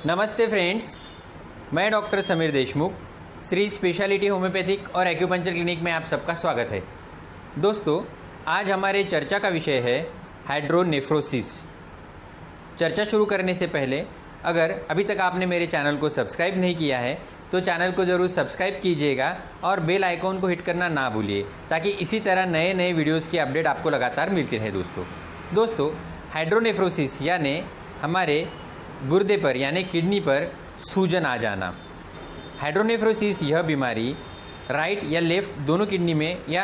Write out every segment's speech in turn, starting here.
नमस्ते फ्रेंड्स, मैं doctor Sameer Deshmukh, Shri speciality homeopathic और एक्यूपंक्चर क्लिनिक में आप सबका स्वागत है। दोस्तों, आज हमारे चर्चा का विषय है हाइड्रोनेफ्रोसिस। चर्चा शुरू करने से पहले अगर अभी तक आपने मेरे चैनल को सब्सक्राइब नहीं किया है तो चैनल को ज़रूर सब्सक्राइब कीजिएगा और बेल आइकॉन को हिट करना ना भूलिए, ताकि इसी तरह नए नए वीडियोज़ की अपडेट आपको लगातार मिलती रहे। दोस्तों, हाइड्रोनेफ्रोसिस यानी हमारे गुर्दे पर यानी किडनी पर सूजन आ जाना। हाइड्रोनेफ्रोसिस यह बीमारी राइट या लेफ़्ट दोनों किडनी में या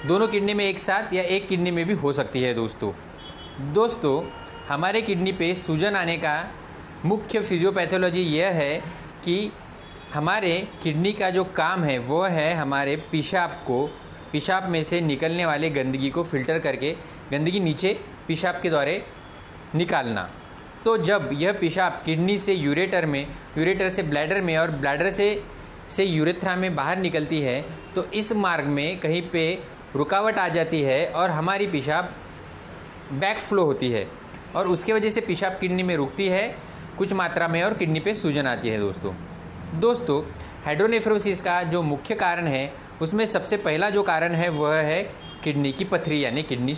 दोनों किडनी में एक साथ या एक किडनी में भी हो सकती है। दोस्तों, हमारे किडनी पे सूजन आने का मुख्य फिजियोपैथोलॉजी यह है कि हमारे किडनी का जो काम है वो है हमारे पेशाब में से निकलने वाले गंदगी को फिल्टर करके गंदगी नीचे पेशाब के द्वारा निकालना। तो जब यह पेशाब किडनी से यूरेटर से ब्लैडर में और ब्लैडर से यूरेथ्रा में बाहर निकलती है, तो इस मार्ग में कहीं पे रुकावट आ जाती है और हमारी पेशाब बैक फ्लो होती है और उसके वजह से पेशाब किडनी में रुकती है कुछ मात्रा में और किडनी पे सूजन आती है। दोस्तों, हाइड्रोनेफ्रोसिस का जो मुख्य कारण है उसमें सबसे पहला जो कारण है वह है किडनी की पथरी यानी किडनी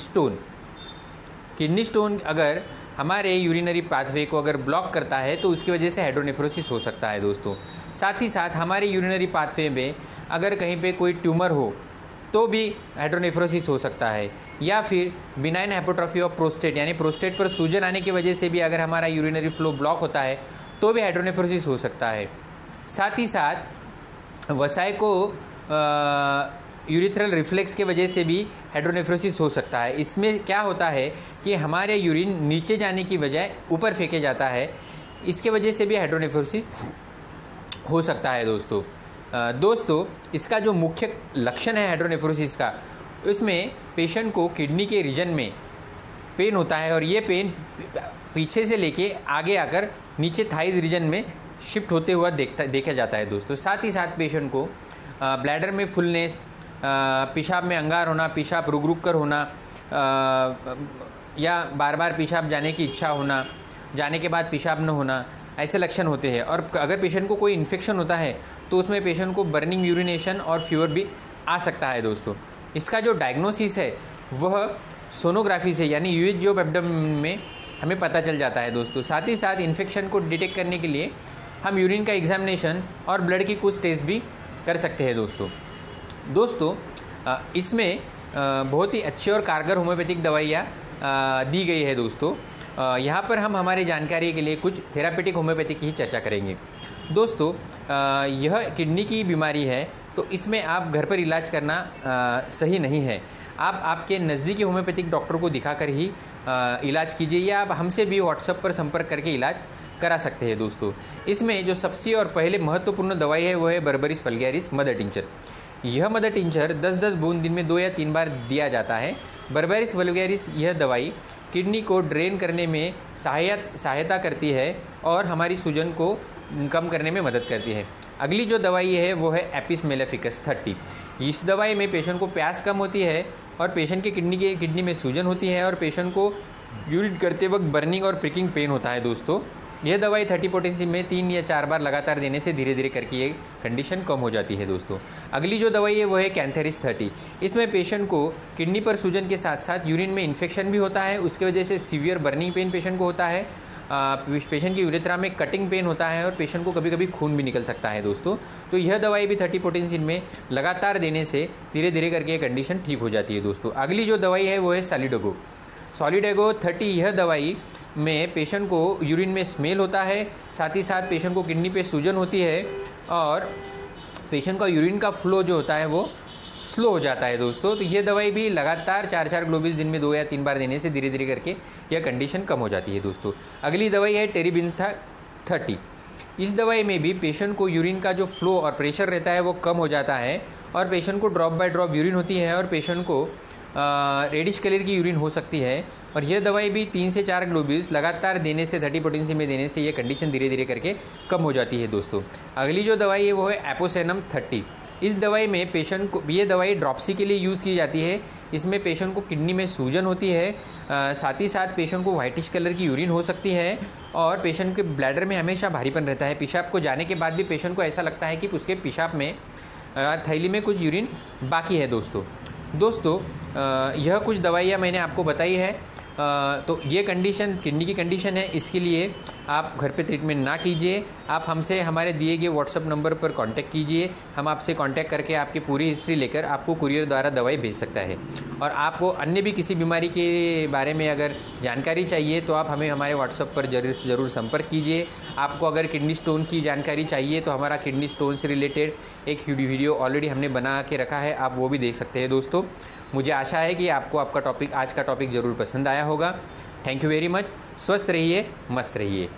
स्टोन अगर हमारे यूरिनरी पाथवे को अगर ब्लॉक करता है तो उसकी वजह से हाइड्रोनेफ्रोसिस हो सकता है। दोस्तों, साथ ही साथ हमारे यूरिनरी पाथवे में अगर कहीं पे कोई ट्यूमर हो तो भी हाइड्रोनेफ्रोसिस हो सकता है, या फिर बिनाइन हाइपोट्रोफी ऑफ प्रोस्टेट यानी प्रोस्टेट पर सूजन आने की वजह से भी अगर हमारा यूरिनरी फ्लो ब्लॉक होता है तो भी हाइड्रोनेफ्रोसिस हो सकता है। साथ ही साथ वसाय को यूरिथ्रल रिफ्लेक्स के वजह से भी हाइड्रोनेफ्रोसिस हो सकता है। इसमें क्या होता है कि हमारे यूरिन नीचे जाने की बजाय ऊपर फेंके जाता है, इसके वजह से भी हाइड्रोनेफ्रोसिस हो सकता है। दोस्तों, इसका जो मुख्य लक्षण है हाइड्रोनेफ्रोसिस का, उसमें पेशेंट को किडनी के रीजन में पेन होता है और ये पेन पीछे से लेके आगे आकर नीचे थाइज रीजन में शिफ्ट होते हुआ देखा जाता है। दोस्तों, साथ ही साथ पेशेंट को ब्लैडर में फुलनेस, पेशाब में अंगार होना, पेशाब रुक कर होना, या बार बार पेशाब जाने की इच्छा होना, जाने के बाद पेशाब न होना, ऐसे लक्षण होते हैं। और अगर पेशेंट को कोई इन्फेक्शन होता है तो उसमें पेशेंट को बर्निंग यूरिनेशन और फीवर भी आ सकता है। दोस्तों, इसका जो डायग्नोसिस है वह सोनोग्राफी से यानी यूएचजी ऑफ एब्डोमेन में हमें पता चल जाता है। दोस्तों, साथ ही साथ इन्फेक्शन को डिटेक्ट करने के लिए हम यूरिन का एग्जामिनेशन और ब्लड की कुछ टेस्ट भी कर सकते हैं। दोस्तों, इसमें बहुत ही अच्छी और कारगर होम्योपैथिक दवाइयाँ दी गई है। दोस्तों, यहाँ पर हम हमारे जानकारी के लिए कुछ थेरापेटिक होम्योपैथी की ही चर्चा करेंगे। दोस्तों, यह किडनी की बीमारी है तो इसमें आप घर पर इलाज करना सही नहीं है। आप आपके नज़दीकी होम्योपैथिक डॉक्टर को दिखाकर ही इलाज कीजिए, या आप हमसे भी व्हाट्सएप पर संपर्क करके इलाज करा सकते हैं। दोस्तों, इसमें जो सबसे और पहले महत्वपूर्ण दवाई है वो है बर्बेरिस वल्गैरिस मदर टिंचर। यह मदर टिंचर 10-10 बूंद दिन में 2 या 3 बार दिया जाता है। बर्बेरिस वल्गैरिस यह दवाई किडनी को ड्रेन करने में सहायता करती है और हमारी सूजन को कम करने में मदद करती है। अगली जो दवाई है वो है एपिस मेलेफिकस 30। इस दवाई में पेशेंट को प्यास कम होती है और पेशेंट के किडनी में सूजन होती है और पेशेंट को यूरिन करते वक्त बर्निंग और प्रिकिंग पेन होता है। दोस्तों, यह दवाई 30 पोटेंसी में 3 या 4 बार लगातार देने से धीरे धीरे करके ये कंडीशन कम हो जाती है। दोस्तों, अगली जो दवाई है वो है कैंथेरिस 30। इसमें पेशेंट को किडनी पर सूजन के साथ साथ यूरिन में इन्फेक्शन भी होता है, उसके वजह से सीवियर बर्निंग पेन पेशेंट को होता है, पेशेंट की यूरेथ्रा में कटिंग पेन होता है और पेशेंट को कभी कभी खून भी निकल सकता है। दोस्तों, तो यह दवाई भी 30 पोटेंसी में लगातार देने से धीरे धीरे करके ये कंडीशन ठीक हो जाती है। दोस्तों, अगली जो दवाई है वो है सॉलिडेगो 30। यह दवाई में पेशेंट को यूरिन में स्मेल होता है, साथ ही साथ पेशेंट को किडनी पे सूजन होती है और पेशेंट का यूरिन का फ्लो जो होता है वो स्लो हो जाता है। दोस्तों, तो ये दवाई भी लगातार 4-4 ग्लोबिस दिन में 2 या 3 बार देने से धीरे धीरे करके यह कंडीशन कम हो जाती है। दोस्तों, अगली दवाई है टेरिबिंथा 30। इस दवाई में भी पेशेंट को यूरिन का जो फ्लो और प्रेशर रहता है वो कम हो जाता है और पेशेंट को ड्रॉप बाय ड्रॉप यूरिन होती है और पेशेंट को रेडिश कलर की यूरिन हो सकती है। और यह दवाई भी 3 से 4 ग्लोबिस लगातार देने से 30 पोटेंसी में देने से ये कंडीशन धीरे धीरे करके कम हो जाती है। दोस्तों, अगली जो दवाई है वो है एपोसेनम 30। इस दवाई में पेशेंट को, ये दवाई ड्रॉप्सी के लिए यूज़ की जाती है। इसमें पेशेंट को किडनी में सूजन होती है, साथ ही साथ पेशेंट को वाइटिश कलर की यूरिन हो सकती है और पेशेंट के ब्लैडर में हमेशा भारीपन रहता है। पेशाब को जाने के बाद भी पेशेंट को ऐसा लगता है कि उसके पेशाब में थैली में कुछ यूरिन बाकी है। दोस्तों यह कुछ दवाइयाँ मैंने आपको बताई है। तो ये कंडीशन किडनी की कंडीशन है, इसके लिए आप घर पे ट्रीटमेंट ना कीजिए। आप हमसे हमारे दिए गए व्हाट्सएप नंबर पर कांटेक्ट कीजिए। हम आपसे कांटेक्ट करके आपकी पूरी हिस्ट्री लेकर आपको कुरियर द्वारा दवाई भेज सकता है। और आपको अन्य भी किसी बीमारी के बारे में अगर जानकारी चाहिए तो आप हमें हमारे व्हाट्सएप पर ज़रूर संपर्क कीजिए। आपको अगर किडनी स्टोन की जानकारी चाहिए तो हमारा किडनी स्टोन से रिलेटेड एक वीडियो ऑलरेडी हमने बना के रखा है, आप वो भी देख सकते हैं। दोस्तों मुझे आशा है कि आपको आज का टॉपिक ज़रूर पसंद आया होगा। Thank you very much. स्वस्थ रहिए, मस्त रहिए।